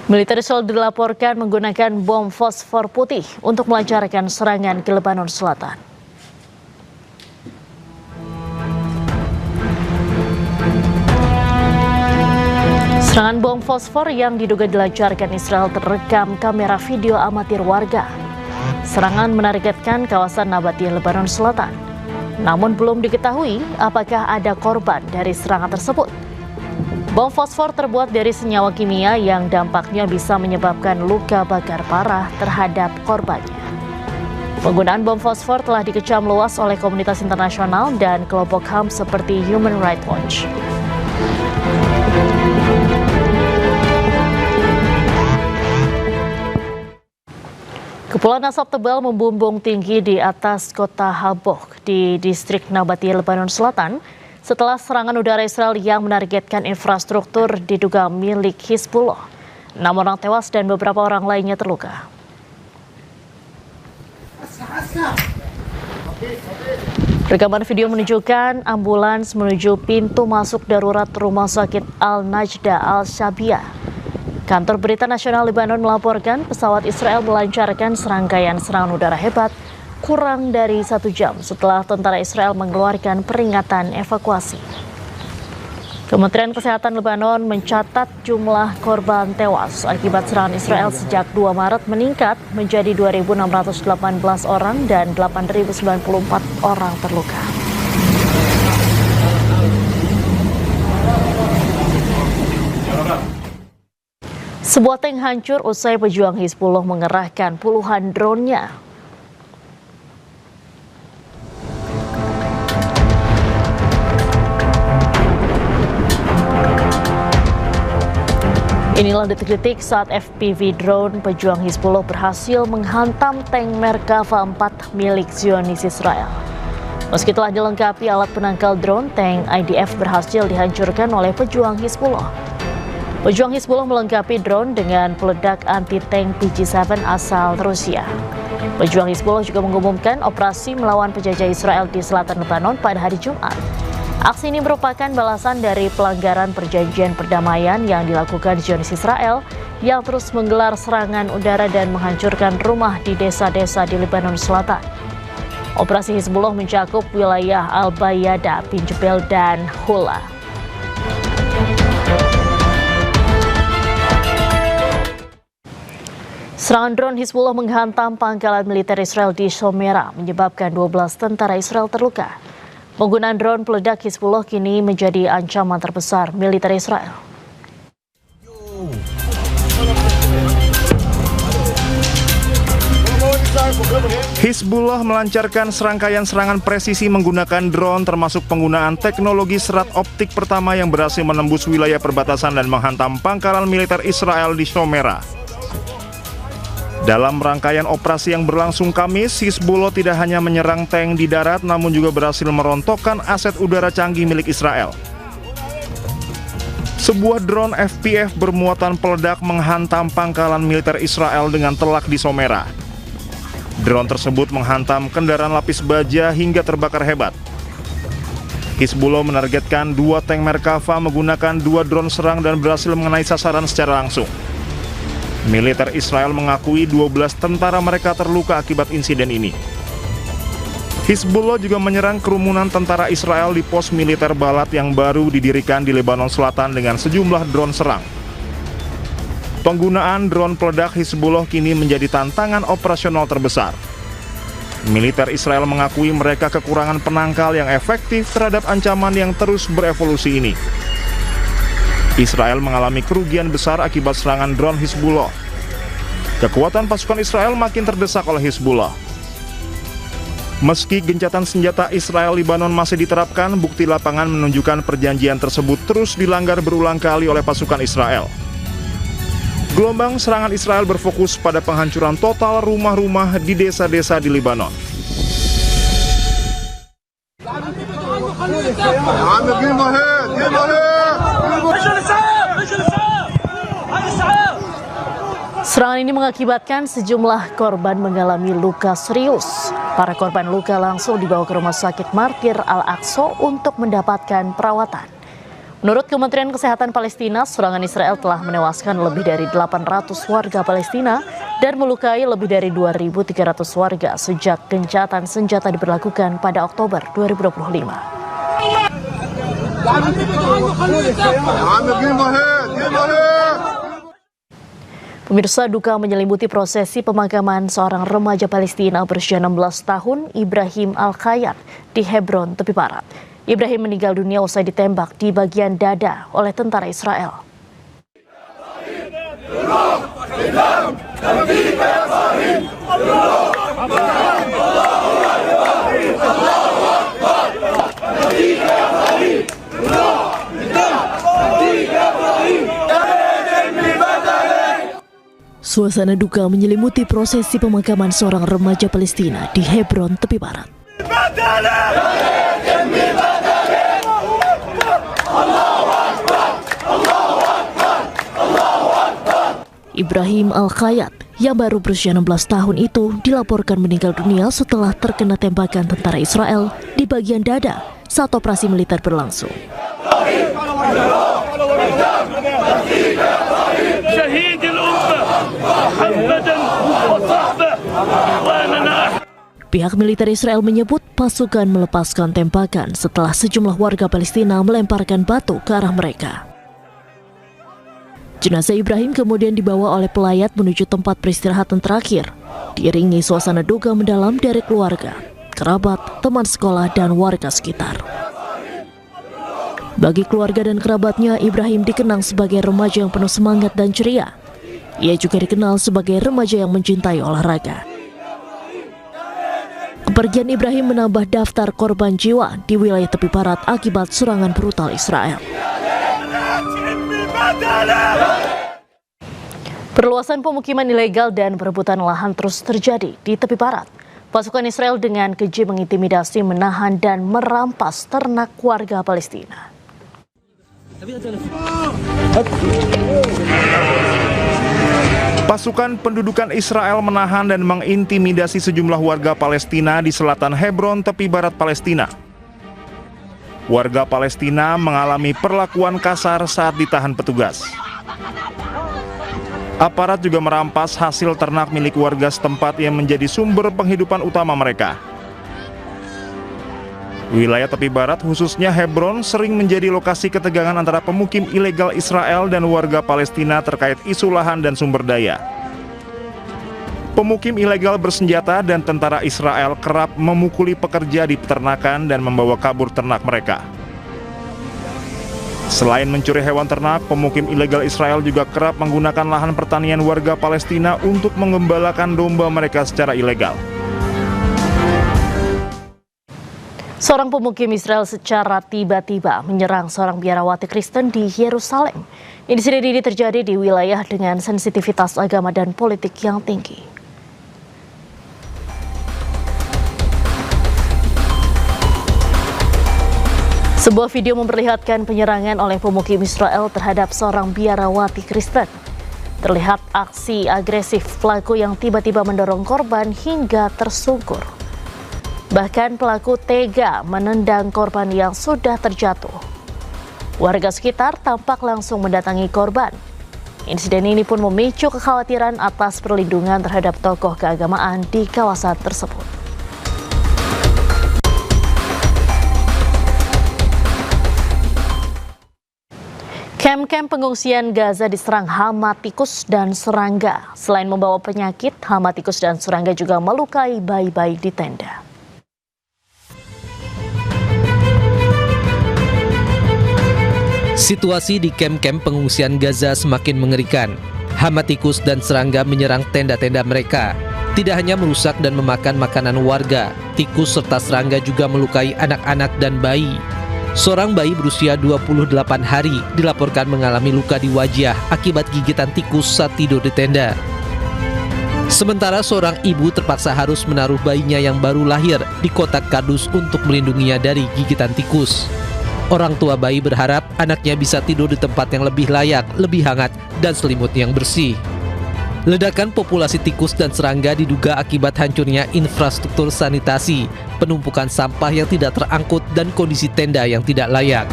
Militer Israel dilaporkan menggunakan bom fosfor putih untuk melancarkan serangan ke Lebanon Selatan. Serangan bom fosfor yang diduga dilancarkan Israel terekam kamera video amatir warga. Serangan menargetkan kawasan Nabatiyah, Lebanon Selatan. Namun belum diketahui apakah ada korban dari serangan tersebut. Bom fosfor terbuat dari senyawa kimia yang dampaknya bisa menyebabkan luka bakar parah terhadap korbannya. Penggunaan bom fosfor telah dikecam luas oleh komunitas internasional dan kelompok HAM seperti Human Rights Watch. Kepulan asap tebal membumbung tinggi di atas kota Habok di distrik Nabatiyah, Lebanon Selatan setelah serangan udara Israel yang menargetkan infrastruktur diduga milik Hizbullah. 6 orang tewas dan beberapa orang lainnya terluka. Rekaman video menunjukkan ambulans menuju pintu masuk darurat Rumah Sakit Al-Najda Al-Shabiyah. Kantor Berita Nasional Lebanon melaporkan pesawat Israel melancarkan serangkaian serangan udara hebat kurang dari 1 jam setelah tentara Israel mengeluarkan peringatan evakuasi. Kementerian Kesehatan Lebanon mencatat jumlah korban tewas akibat serangan Israel sejak 2 Maret meningkat menjadi 2.618 orang dan 8.094 orang terluka. Sebuah tank hancur usai pejuang Hizbullah mengerahkan puluhan drone-nya. Inilah detik-detik saat FPV drone pejuang Hizbullah berhasil menghantam tank Merkava 4 milik Zionis Israel. Meski telah dilengkapi alat penangkal drone, tank IDF berhasil dihancurkan oleh pejuang Hizbullah. Pejuang Hizbullah melengkapi drone dengan peledak anti-tank PG-7 asal Rusia. Pejuang Hizbullah juga mengumumkan operasi melawan penjajah Israel di selatan Lebanon pada hari Jumat. Aksi ini merupakan balasan dari pelanggaran perjanjian perdamaian yang dilakukan Zionis Israel yang terus menggelar serangan udara dan menghancurkan rumah di desa-desa di Lebanon Selatan. Operasi Hizbullah mencakup wilayah Al-Bayada, Pinjebel, dan Hula. Serangan drone Hizbullah menghantam pangkalan militer Israel di Shomera, menyebabkan 12 tentara Israel terluka. Penggunaan drone peledak Hizbullah kini menjadi ancaman terbesar militer Israel. Hizbullah melancarkan serangkaian serangan presisi menggunakan drone, termasuk penggunaan teknologi serat optik pertama yang berhasil menembus wilayah perbatasan dan menghantam pangkalan militer Israel di Shomera. Dalam rangkaian operasi yang berlangsung Kamis, Hizbullah tidak hanya menyerang tank di darat, namun juga berhasil merontokkan aset udara canggih milik Israel. Sebuah drone FPV bermuatan peledak menghantam pangkalan militer Israel dengan telak di Shomera. Drone tersebut menghantam kendaraan lapis baja hingga terbakar hebat. Hizbullah menargetkan 2 tank Merkava menggunakan 2 drone serang dan berhasil mengenai sasaran secara langsung. Militer Israel mengakui 12 tentara mereka terluka akibat insiden ini. Hizbullah juga menyerang kerumunan tentara Israel di pos militer Balat yang baru didirikan di Lebanon Selatan dengan sejumlah drone serang. Penggunaan drone peledak Hizbullah kini menjadi tantangan operasional terbesar. Militer Israel mengakui mereka kekurangan penangkal yang efektif terhadap ancaman yang terus berevolusi ini. Israel mengalami kerugian besar akibat serangan drone Hizbullah. Kekuatan pasukan Israel makin terdesak oleh Hizbullah. Meski gencatan senjata Israel-Lebanon masih diterapkan, bukti lapangan menunjukkan perjanjian tersebut terus dilanggar berulang kali oleh pasukan Israel. Gelombang serangan Israel berfokus pada penghancuran total rumah-rumah di desa-desa di Lebanon. Serangan ini mengakibatkan sejumlah korban mengalami luka serius. Para korban luka langsung dibawa ke Rumah Sakit Martir Al-Aqsa untuk mendapatkan perawatan. Menurut Kementerian Kesehatan Palestina, serangan Israel telah menewaskan lebih dari 800 warga Palestina dan melukai lebih dari 2.300 warga sejak gencatan senjata diberlakukan pada Oktober 2025. Pemirsa, duka menyelimuti prosesi pemakaman seorang remaja Palestina berusia 16 tahun, Ibrahim Al-Khayyat, di Hebron, tepi barat. Ibrahim meninggal dunia usai ditembak di bagian dada oleh tentara Israel. Suasana duka menyelimuti prosesi pemakaman seorang remaja Palestina di Hebron, tepi barat. Ibrahim Al-Khayyat yang baru berusia 16 tahun itu dilaporkan meninggal dunia setelah terkena tembakan tentara Israel di bagian dada saat operasi militer berlangsung. Pihak militer Israel menyebut pasukan melepaskan tembakan setelah sejumlah warga Palestina melemparkan batu ke arah mereka. Jenazah Ibrahim kemudian dibawa oleh pelayat menuju tempat peristirahatan terakhir, diiringi suasana duka mendalam dari keluarga, kerabat, teman sekolah, dan warga sekitar. Bagi keluarga dan kerabatnya, Ibrahim dikenang sebagai remaja yang penuh semangat dan ceria. Ia juga dikenal sebagai remaja yang mencintai olahraga. Kepergian Ibrahim menambah daftar korban jiwa di wilayah tepi barat akibat serangan brutal Israel. Perluasan pemukiman ilegal dan perebutan lahan terus terjadi di tepi barat. Pasukan Israel dengan keji mengintimidasi, menahan, dan merampas ternak warga Palestina. Pasukan pendudukan Israel menahan dan mengintimidasi sejumlah warga Palestina di selatan Hebron, tepi barat Palestina. Warga Palestina mengalami perlakuan kasar saat ditahan petugas. Aparat juga merampas hasil ternak milik warga setempat yang menjadi sumber penghidupan utama mereka. Wilayah tepi barat, khususnya Hebron, sering menjadi lokasi ketegangan antara pemukim ilegal Israel dan warga Palestina terkait isu lahan dan sumber daya. Pemukim ilegal bersenjata dan tentara Israel kerap memukuli pekerja di peternakan dan membawa kabur ternak mereka. Selain mencuri hewan ternak, pemukim ilegal Israel juga kerap menggunakan lahan pertanian warga Palestina untuk mengembalakan domba mereka secara ilegal. Seorang pemukim Israel secara tiba-tiba menyerang seorang biarawati Kristen di Yerusalem. Insiden ini terjadi di wilayah dengan sensitivitas agama dan politik yang tinggi. Sebuah video memperlihatkan penyerangan oleh pemukim Israel terhadap seorang biarawati Kristen. Terlihat aksi agresif pelaku yang tiba-tiba mendorong korban hingga tersungkur. Bahkan pelaku tega menendang korban yang sudah terjatuh. Warga sekitar tampak langsung mendatangi korban. Insiden ini pun memicu kekhawatiran atas perlindungan terhadap tokoh keagamaan di kawasan tersebut. Kamp-kamp pengungsian Gaza diserang hama tikus dan serangga. Selain membawa penyakit, hama tikus dan serangga juga melukai bayi-bayi di tenda. Situasi di kamp-kamp pengungsian Gaza semakin mengerikan. Hama tikus dan serangga menyerang tenda-tenda mereka. Tidak hanya merusak dan memakan makanan warga, tikus serta serangga juga melukai anak-anak dan bayi. Seorang bayi berusia 28 hari dilaporkan mengalami luka di wajah akibat gigitan tikus saat tidur di tenda. Sementara seorang ibu terpaksa harus menaruh bayinya yang baru lahir di kotak kardus untuk melindunginya dari gigitan tikus. Orang tua bayi berharap anaknya bisa tidur di tempat yang lebih layak, lebih hangat, dan selimut yang bersih. Ledakan populasi tikus dan serangga diduga akibat hancurnya infrastruktur sanitasi, penumpukan sampah yang tidak terangkut, dan kondisi tenda yang tidak layak.